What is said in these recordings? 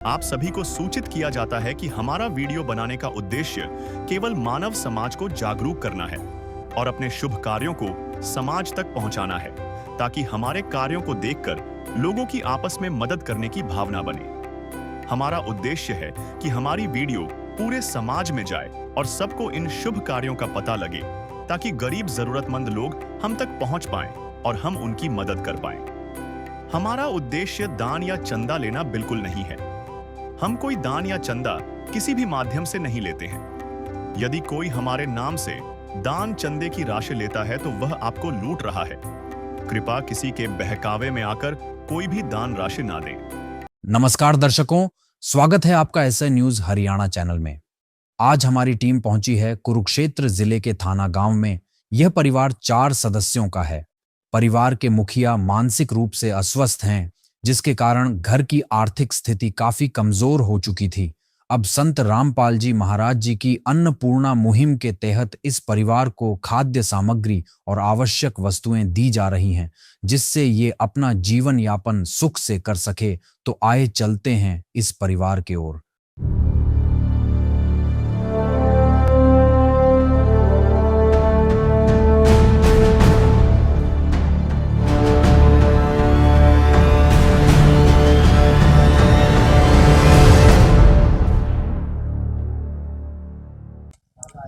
आप सभी को सूचित किया जाता है कि हमारा वीडियो बनाने का उद्देश्य केवल मानव समाज को जागरूक करना है और अपने शुभ कार्यों को समाज तक पहुंचाना है, ताकि हमारे कार्यों को देखकर लोगों की आपस में मदद करने की भावना बने। हमारा उद्देश्य है कि हमारी वीडियो पूरे समाज में जाए और सबको इन शुभ कार्यों का पता लगे, ताकि गरीब जरूरतमंद लोग हम तक पहुंच पाएं और हम उनकी मदद कर पाएं। हमारा उद्देश्य दान या चंदा लेना बिल्कुल नहीं है। हम कोई दान या चंदा किसी भी माध्यम से नहीं लेते हैं। यदि कोई हमारे नाम से दान चंदे की राशि लेता है तो वह आपको लूट रहा है। कृपया किसी के बहकावे में आकर कोई भी दान राशि ना दें। नमस्कार दर्शकों, स्वागत है आपका एसआई न्यूज हरियाणा चैनल में। आज हमारी टीम पहुंची है कुरुक्षेत्र जिले के थाना गांव में। यह परिवार 4 सदस्यों का है। परिवार के मुखिया मानसिक रूप से अस्वस्थ हैं, जिसके कारण घर की आर्थिक स्थिति काफी कमजोर हो चुकी थी। अब संत रामपाल जी महाराज जी की अन्नपूर्णा मुहिम के तहत इस परिवार को खाद्य सामग्री और आवश्यक वस्तुएं दी जा रही हैं, जिससे ये अपना जीवन यापन सुख से कर सके। तो आए चलते हैं इस परिवार की ओर।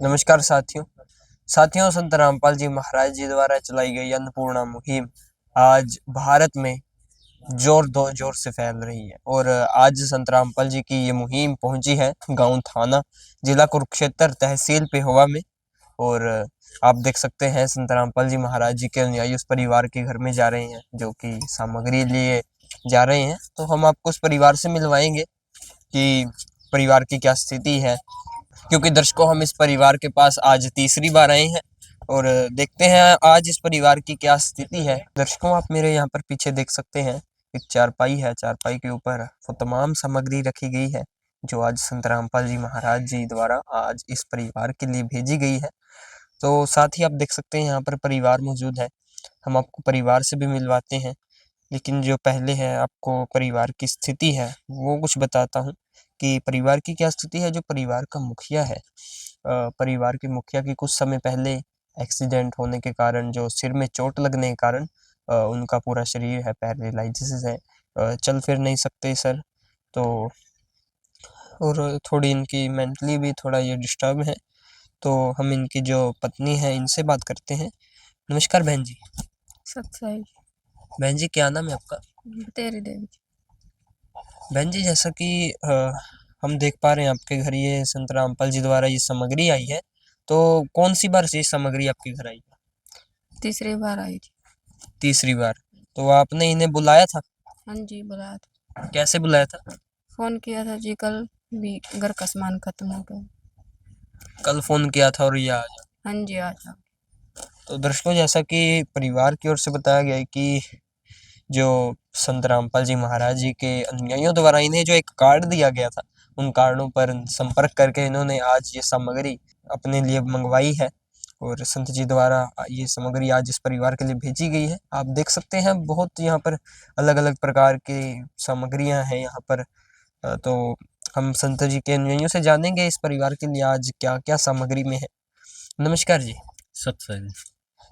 नमस्कार साथियों संत रामपाल जी महाराज जी द्वारा चलाई गई अन्नपूर्णा मुहिम आज भारत में जोर से फैल रही है। और आज संत रामपाल जी की ये मुहिम पहुंची है गांव थाना, जिला कुरुक्षेत्र, तहसील पेहोवा में। और आप देख सकते हैं संत रामपाल जी महाराज जी के अनुयायी उस परिवार के घर में जा रहे हैं जो कि सामग्री लिए जा रहे हैं। तो हम आपको उस परिवार से मिलवाएंगे कि परिवार की क्या स्थिति है, क्योंकि दर्शकों हम इस परिवार के पास आज तीसरी बार आए हैं और देखते हैं आज इस परिवार की क्या स्थिति है। दर्शकों, आप मेरे यहाँ पर पीछे देख सकते हैं एक चारपाई है। चारपाई के ऊपर वो तमाम सामग्री रखी गई है जो आज संत रामपाल जी महाराज जी द्वारा आज इस परिवार के लिए भेजी गई है। तो साथ ही आप देख सकते हैं यहाँ पर परिवार मौजूद है। हम आपको परिवार से भी मिलवाते हैं, लेकिन जो पहले है आपको परिवार की स्थिति है वो कुछ बताता हूँ कि परिवार की क्या स्थिति है। जो परिवार का मुखिया है, परिवार के मुखिया की कुछ समय पहले एक्सीडेंट होने के कारण, जो सिर में चोट लगने के कारण उनका पूरा शरीर है पैरालिसिस है, चल फिर नहीं सकते सर। तो और थोड़ी इनकी मेंटली भी थोड़ा ये डिस्टर्ब है। तो हम इनकी जो पत्नी है इनसे बात करते हैं। नमस्कार बहन जी। सत्साई बहन जी, क्या नाम है आपका? तेरी देवी। बहन जी, जैसा कि हम देख पा रहे हैं आपके घर ये संत रामपाल जी द्वारा ये सामग्री आई है, तो कौन सी बार से ये सामग्री आपके घर आई है? तीसरी बार आई थी। तीसरी बार। तो आपने इन्हें बुलाया था? हाँ जी, बुलाया था। कैसे बुलाया था? फोन किया था जी, कल भी घर का सामान खत्म हो गया। कल फोन किया था और ये आ जाओ। हाँ जी, आ जाओ। तो दर्शकों, जैसा कि परिवार की ओर से बताया गया है कि जो संत रामपाल जी महाराज जी के अनुयायियों द्वारा इन्हें जो एक कार्ड दिया गया था, उन कार्डों पर संपर्क करके इन्होंने आज ये सामग्री अपने लिए मंगवाई है और संत जी द्वारा ये सामग्री आज इस परिवार के लिए भेजी गई है। आप देख सकते हैं बहुत यहाँ पर अलग अलग प्रकार की सामग्रियां हैं यहाँ पर। तो हम संत जी के अनुयायियों से जानेंगे इस परिवार के लिए आज क्या क्या सामग्री में है। नमस्कार जी। सत्संग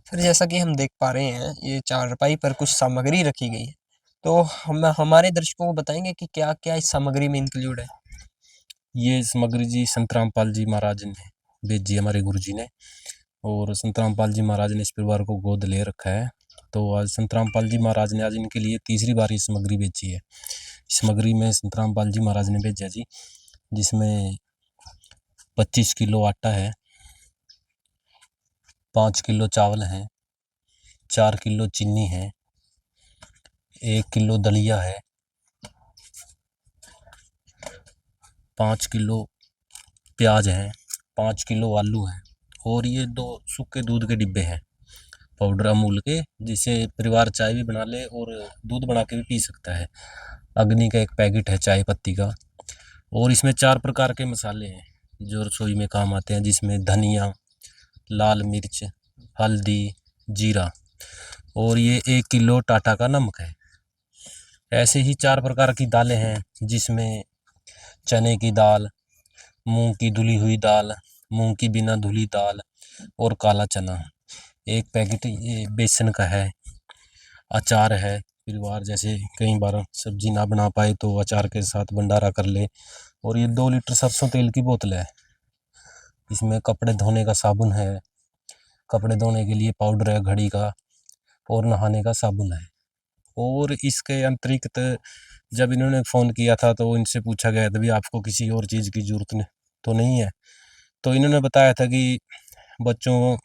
सर, जैसा कि हम देख पा रहे हैं ये चारपाई पर कुछ सामग्री रखी गई है, तो हम हमारे दर्शकों को बताएंगे कि क्या क्या इस सामग्री में इंक्लूड है। ये सामग्री जी संत रामपाल जी महाराज ने भेजी, हमारे गुरु जी ने। और संत रामपाल जी महाराज ने इस परिवार को गोद ले रखा है। तो आज संत रामपाल जी महाराज ने आज इनके लिए तीसरी बार ये सामग्री भेजी है। इस सामग्री में संत रामपाल जी महाराज ने भेजा जी, जिसमें 25 किलो आटा है, 5 किलो चावल है, 4 किलो चीनी है, 1 किलो दलिया है, 5 किलो प्याज है, 5 किलो आलू है, और ये 2 सूखे दूध के डिब्बे हैं पाउडर अमूल के, जिसे परिवार चाय भी बना ले और दूध बना के भी पी सकता है। अग्नि का एक पैकेट है चाय पत्ती का। और इसमें 4 प्रकार के मसाले हैं जो रसोई में काम आते हैं, जिसमें धनिया, लाल मिर्च, हल्दी, जीरा, और ये 1 किलो टाटा का नमक है। ऐसे ही 4 प्रकार की दालें हैं, जिसमें चने की दाल, मूंग की धुली हुई दाल, मूंग की बिना धुली दाल और काला चना। एक पैकेट ये बेसन का है। अचार है, परिवार जैसे कई बार सब्जी ना बना पाए तो अचार के साथ भंडारा कर ले। और ये 2 लीटर सरसों तेल की बोतल है। इसमें कपड़े धोने का साबुन है, कपड़े धोने के लिए पाउडर है घड़ी का, और नहाने का साबुन है। और इसके अतिरिक्त जब इन्होंने फ़ोन किया था तो इनसे पूछा गया था भी आपको किसी और चीज़ की ज़रूरत तो नहीं है। तो इन्होंने बताया था कि बच्चों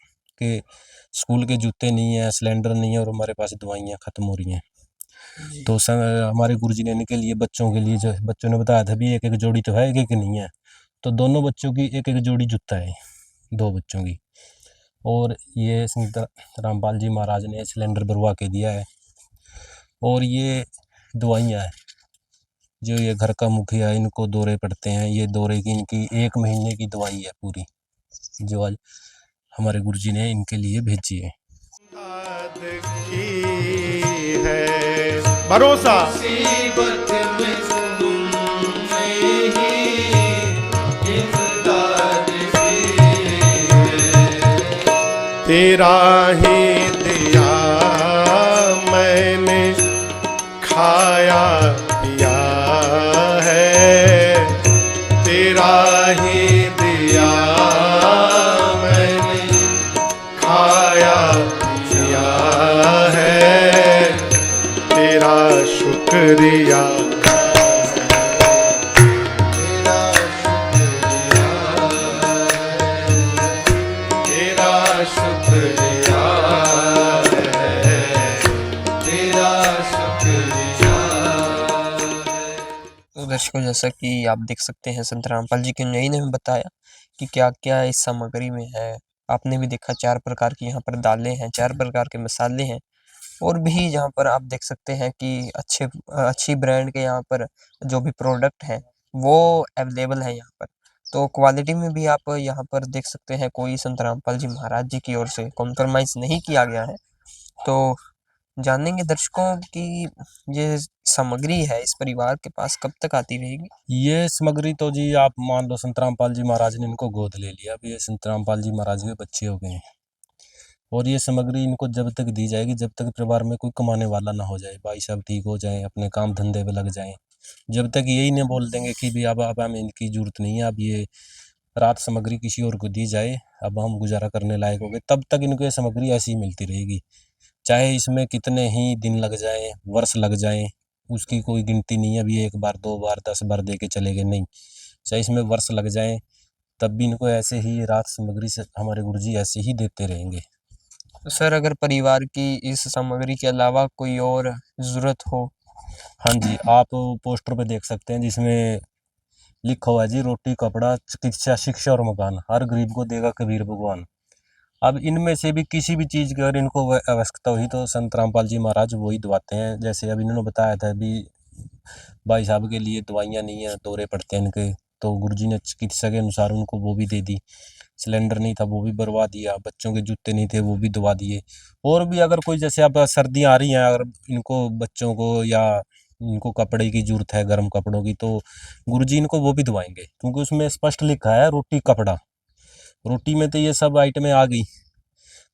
के स्कूल के जूते नहीं है, सिलेंडर नहीं है और हमारे पास दवाइयाँ ख़त्म हो रही हैं। तो हमारे गुरुजी ने इनके लिए बच्चों के लिए जो बच्चों ने बताया था भी एक एक जोड़ी तो है, एक एक नहीं है। तो दोनों बच्चों की एक एक जोड़ी जूता है, 2 बच्चों की। और ये संत रामपाल जी महाराज ने सिलेंडर भरवा के दिया है। और ये दवाइयाँ हैं, जो ये घर का मुखिया है, इनको दौरे पड़ते हैं, ये दौरे की इनकी 1 महीने की दवाई है पूरी, जो आज हमारे गुरुजी ने इनके लिए भेजी है। याद की है भरोसा मुसीबत में तुमने ही इमदाद की है। तेरा ही दिया मैंने खाया पिया है, तेरा ही दिया मैंने खाया पिया है, तेरा शुक्रिया तेरा शुक्रिया है, तेरा शुक्रिया है। तो दर्शकों, जैसा कि आप देख सकते हैं संत रामपाल जी के न्यायी ने हमें बताया कि क्या क्या इस सामग्री में है। आपने भी देखा 4 प्रकार की यहाँ पर दालें हैं, 4 प्रकार के मसाले हैं, और भी यहाँ पर आप देख सकते हैं कि अच्छी ब्रांड के यहाँ पर जो भी प्रोडक्ट हैं वो अवेलेबल है यहाँ पर। तो क्वालिटी में भी आप यहाँ पर देख सकते हैं, कोई संत रामपाल जी महाराज जी की ओर से कॉम्प्रोमाइज़ नहीं किया गया है। तो जानेंगे दर्शकों कि ये सामग्री है इस परिवार के पास कब तक आती रहेगी। ये सामग्री तो जी आप मान लो संत रामपाल जी महाराज ने इनको गोद ले लिया, अब ये संत रामपाल जी महाराज के बच्चे हो गए हैं। और ये सामग्री इनको जब तक दी जाएगी जब तक परिवार में कोई कमाने वाला ना हो जाए, भाई साहब ठीक हो जाएं, अपने काम धंधे पे लग जाएं। जब तक यही नहीं बोल देंगे कि भी अब हमें इनकी ज़रूरत नहीं है, अब ये रात सामग्री किसी और को दी जाए, अब हम गुजारा करने लायक हो गए, तब तक इनको ये सामग्री ऐसी ही मिलती रहेगी। चाहे इसमें कितने ही दिन लग जाएँ, वर्ष लग जाएँ, उसकी कोई गिनती नहीं है। अभी 1 बार, 2 बार, 10 बार दे के चले गए, नहीं। चाहे इसमें वर्ष लग जाएँ, तब भी इनको ऐसे ही रात सामग्री से हमारे गुरुजी ऐसे ही देते रहेंगे। तो सर, अगर परिवार की इस सामग्री के अलावा कोई और ज़रूरत हो। हाँ जी, आप पोस्टर पे देख सकते हैं जिसमें लिखा हुआ है जी रोटी, कपड़ा, चिकित्सा, शिक्षा और मकान, हर गरीब को देगा कबीर भगवान। अब इनमें से भी किसी भी चीज़ की अगर इनको आवश्यकता हुई तो संत रामपाल जी महाराज वो ही दवाते हैं। जैसे अब इन्होंने बताया था अभी भाई साहब के लिए दवाइयाँ नहीं है, दौरे पड़ते हैं इनके, तो गुरुजी ने चिकित्सा के अनुसार उनको वो भी दे दी। सिलेंडर नहीं था वो भी भरवा दिया, बच्चों के जूते नहीं थे वो भी दवा दिए। और भी अगर कोई जैसे अब सर्दियाँ आ रही हैं, अगर इनको बच्चों को या इनको कपड़े की ज़रूरत है, गर्म कपड़ों की, तो गुरुजी इनको वो भी दवाएँगे, क्योंकि उसमें स्पष्ट लिखा है रोटी, कपड़ा। रोटी में तो ये सब आइटमें आ गई,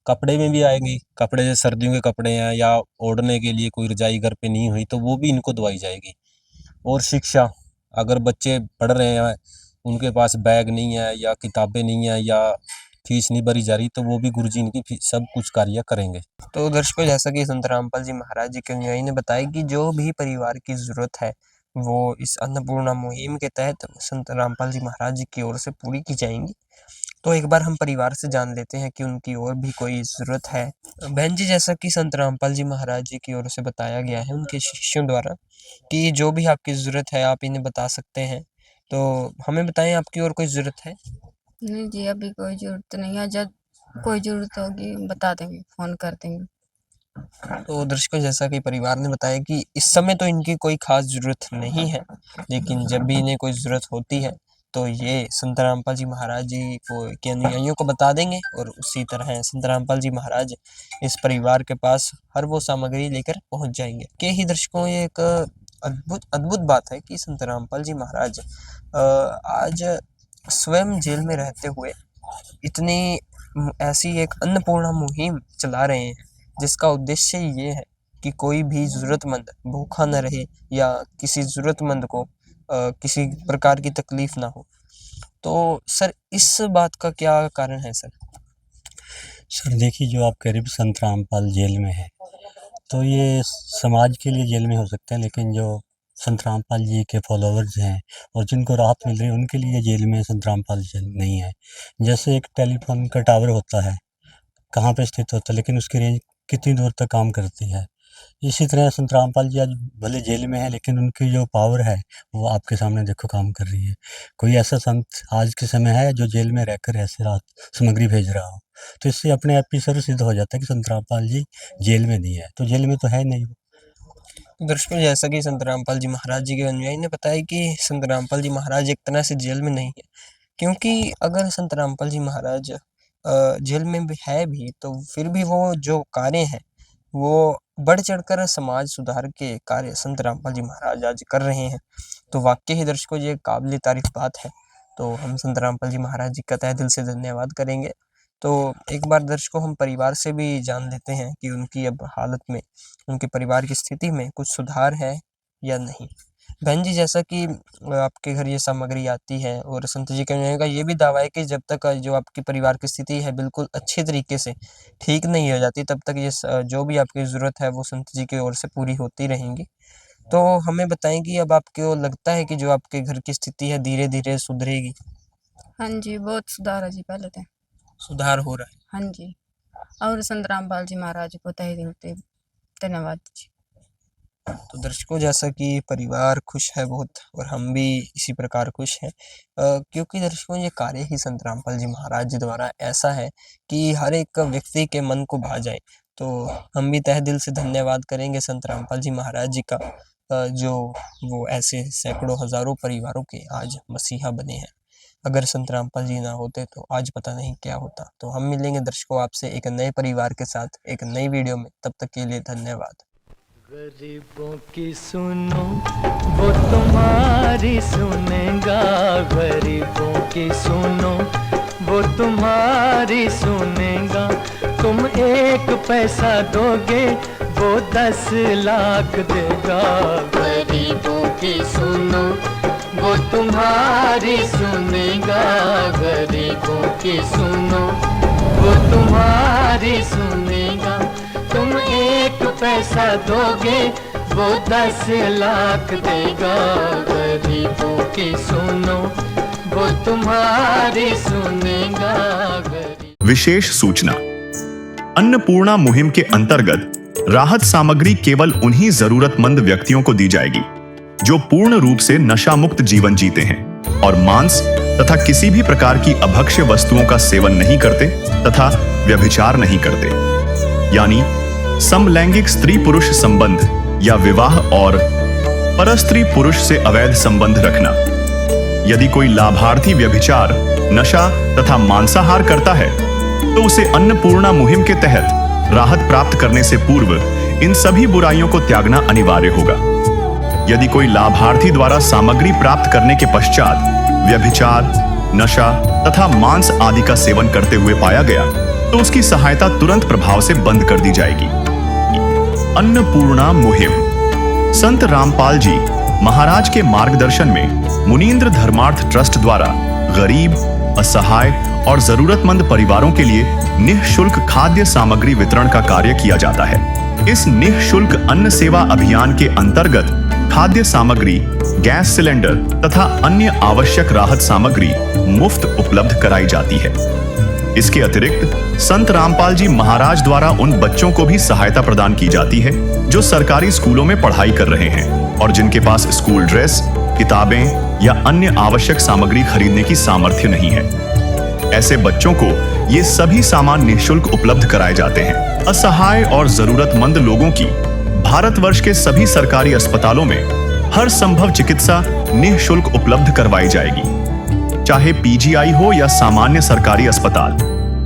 कपड़े में भी आएँगी, कपड़े जैसे सर्दियों के कपड़े हैं या ओढ़ने के लिए कोई रज़ाई घर पे नहीं हुई तो वो भी इनको दवाई जाएगी। और शिक्षा, अगर बच्चे पढ़ रहे हैं, उनके पास बैग नहीं है या किताबें नहीं है या फीस नहीं भरी जा रही, तो वो भी गुरुजी इनकी सब कुछ कार्य करेंगे। तो दर्शकों, जैसा कि संत रामपाल जी महाराज जी के अनुयायी ने बताया कि जो भी परिवार की ज़रूरत है वो इस अन्नपूर्णा मुहिम के तहत संत रामपाल जी महाराज जी की ओर से पूरी की जाएंगी। तो एक बार हम परिवार से जान लेते हैं कि उनकी और भी कोई ज़रूरत है। बहन जी, जैसा कि संत रामपाल जी महाराज जी की ओर से बताया गया है उनके शिष्यों द्वारा कि जो भी आपकी ज़रूरत है आप इन्हें बता सकते हैं, तो हमें बताएं आपकी और कोई ज़रूरत है। नहीं जी, अभी कोई ज़रूरत नहीं है। जब कोई ज़रूरत होगी बता देंगे, फ़ोन कर देंगे। तो दर्शकों, जैसा कि परिवार ने बताया कि इस समय तो इनकी कोई ख़ास ज़रूरत नहीं है, लेकिन जब भी इन्हें कोई ज़रूरत होती है तो ये संत रामपाल जी महाराज जी को के अनुयायियों को बता देंगे और उसी तरह संत रामपाल जी महाराज इस परिवार के पास हर वो सामग्री लेकर पहुंच जाएंगे। के ही दर्शकों, ये एक अद्भुत अद्भुत बात है कि संत रामपाल जी महाराज आज स्वयं जेल में रहते हुए इतनी ऐसी एक अन्नपूर्णा मुहिम चला रहे हैं, जिसका उद्देश्य ये है कि कोई भी ज़रूरतमंद भूखा न रहे या किसी ज़रूरतमंद को किसी प्रकार की तकलीफ ना हो। तो सर, इस बात का क्या कारण है सर? सर देखिए, जो आप कह रहे हो संत रामपाल जेल में है, तो ये समाज के लिए जेल में हो सकते हैं, लेकिन जो संत रामपाल जी के फॉलोअर्स हैं और जिनको राहत मिल रही है, उनके लिए जेल में संत रामपाल जेल नहीं है। जैसे एक टेलीफोन का टावर होता है, कहाँ पे स्थित होता है, लेकिन उसकी रेंज कितनी दूर तक काम करती है। इसी तरह संत रामपाल जी आज भले जेल में है, लेकिन उनकी जो पावर है वो आपके सामने देखो काम कर रही है। कोई ऐसा संत आज के समय है जो जेल में रहकर ऐसे राहत सामग्री भेज रहा हो, तो इससे अपने आप ही सर सिद्ध हो जाता है कि संत रामपाल जी जेल में नहीं है, तो जेल में तो है नहीं। दर्शकों, जैसा कि संत रामपाल जी महाराज जी के अनुयायी ने बताया कि संत रामपाल जी महाराज एक तरह से जेल में नहीं है, क्योंकि अगर संत रामपाल जी महाराज जेल में भी है भी, तो फिर भी वो जो कार्य हैं वो बढ़ चढ़कर समाज सुधार के कार्य संत रामपाल जी महाराज आज कर रहे हैं। तो वाकई ही दर्शकों, ये काबिल तारीफ बात है। तो हम संत रामपाल जी महाराज जी का तहे दिल से धन्यवाद करेंगे। तो एक बार दर्शकों, हम परिवार से भी जान लेते हैं कि उनकी अब हालत में, उनके परिवार की स्थिति में कुछ सुधार है या नहीं। बहन जी, जैसा कि आपके घर ये सामग्री आती है और संत जी के अनुयायियों का ये भी दावा है कि जब तक जो आपकी परिवार की स्थिति है बिल्कुल अच्छे तरीके से ठीक नहीं हो जाती, तब तक ये जो भी आपकी ज़रूरत है वो संत जी की ओर से पूरी होती रहेंगी। तो हमें बताएं कि अब आपको लगता है कि जो आपके घर की स्थिति है धीरे धीरे सुधरेगी? हाँ जी, बहुत सुधार है जी पहले से। सुधार हो रहा है? हाँ जी, और संत रामपाल जी महाराज को तहे दिल से धन्यवाद जी। तो दर्शकों, जैसा कि परिवार खुश है बहुत और हम भी इसी प्रकार खुश हैं, क्योंकि दर्शकों ये कार्य ही संत रामपाल जी महाराज जी द्वारा ऐसा है कि हर एक व्यक्ति के मन को भा जाए। तो हम भी तहे दिल से धन्यवाद करेंगे संत रामपाल जी महाराज जी का, जो वो ऐसे सैकड़ों हजारों परिवारों के आज मसीहा बने हैं। अगर संत रामपाल जी ना होते तो आज पता नहीं क्या होता। तो हम मिलेंगे दर्शकों आपसे एक नए परिवार के साथ एक नई वीडियो में, तब तक के लिए धन्यवाद। गरीबों की सुनो वो तुम्हारी सुनेगा, गरीबों की सुनो वो तुम्हारी सुनेगा। तुम 1 पैसा दोगे वो 10 लाख देगा। गरीबों की सुनो वो तुम्हारी सुनेगा, गरीबों की सुनो वो तुम्हारी सुनेगा। तुम 1 पैसा दोगे वो 10 लाख देगा। गरीबों की सुनो वो तुम्हारी सुनेगा। विशेष सूचना। अन्नपूर्णा मुहिम के अंतर्गत राहत सामग्री केवल उन्हीं जरूरतमंद व्यक्तियों को दी जाएगी जो पूर्ण रूप से नशा मुक्त जीवन जीते हैं और मांस तथा किसी भी प्रकार की अभक्ष्य वस्तुओं का सेवन नहीं करते तथा व्यभिचार नहीं करते, यानी समलैंगिक स्त्री पुरुष संबंध या विवाह और परस्त्री पुरुष से अवैध संबंध रखना। यदि कोई लाभार्थी व्यभिचार, नशा तथा मांसाहार करता है तो उसे अन्नपूर्णा मुहिम के तहत राहत प्राप्त करने से पूर्व इन सभी बुराइयों को त्यागना अनिवार्य होगा। यदि कोई लाभार्थी द्वारा सामग्री प्राप्त करने के पश्चात व्यभिचार, नशा तथा मांस आदि का सेवन करते हुए पाया गया तो उसकी सहायता तुरंत प्रभाव से बंद कर दी जाएगी। अन्नपूर्णा मुहिम संत रामपाल जी महाराज के मार्गदर्शन में मुनींद्र धर्मार्थ ट्रस्ट द्वारा गरीब, असहाय और जरूरतमंद परिवारों के लिए निःशुल्क खाद्य सामग्री वितरण का कार्य किया जाता है। इस निःशुल्क अन्न सेवा अभियान के अंतर्गत खाद्य सामग्री, गैस सिलेंडर तथा अन्य आवश्यक राहत सामग्री मुफ्त उपलब्ध कराई जाती है। इसके अतिरिक्त संत रामपाल जी महाराज द्वारा उन बच्चों को भी सहायता प्रदान की जाती है जो सरकारी स्कूलों में पढ़ाई कर रहे हैं और जिनके पास स्कूल ड्रेस, किताबें या अन्य आवश्यक सामग्री खरीदने की सामर्थ्य नहीं है। ऐसे बच्चों को ये सभी सामान निःशुल्क उपलब्ध कराए जाते हैं। असहाय और जरूरतमंद लोगों की भारतवर्ष के सभी सरकारी अस्पतालों में हर संभव चिकित्सा निःशुल्क उपलब्ध करवाई जाएगी, चाहे पीजीआई हो या सामान्य सरकारी अस्पताल,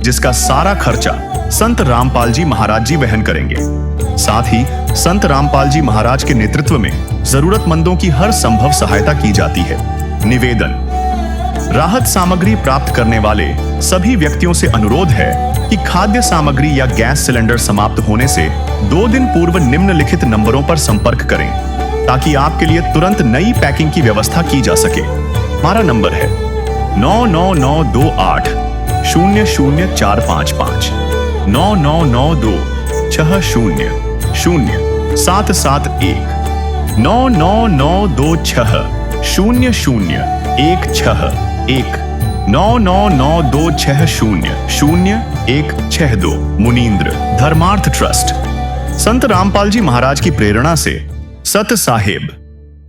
जिसका सारा खर्चा संत रामपाल जी महाराज जी वहन करेंगे। साथ ही संत रामपाल जी महाराज के नेतृत्व में जरूरतमंदों की हर संभव सहायता की जाती है। निवेदन: राहत सामग्री प्राप्त करने वाले सभी व्यक्तियों से अनुरोध है कि खाद्य सामग्री या गैस सिलेंडर समाप्त होने से 2 दिन पूर्व निम्नलिखित नंबरों पर संपर्क करें ताकि आपके लिए तुरंत नई पैकिंग की व्यवस्था की जा सके। हमारा नंबर है 99928 00455 9992 60 0771 99926 0016 99926000162 मुनींद्र धर्मार्थ ट्रस्ट। संत रामपाल जी महाराज की प्रेरणा से सत साहेब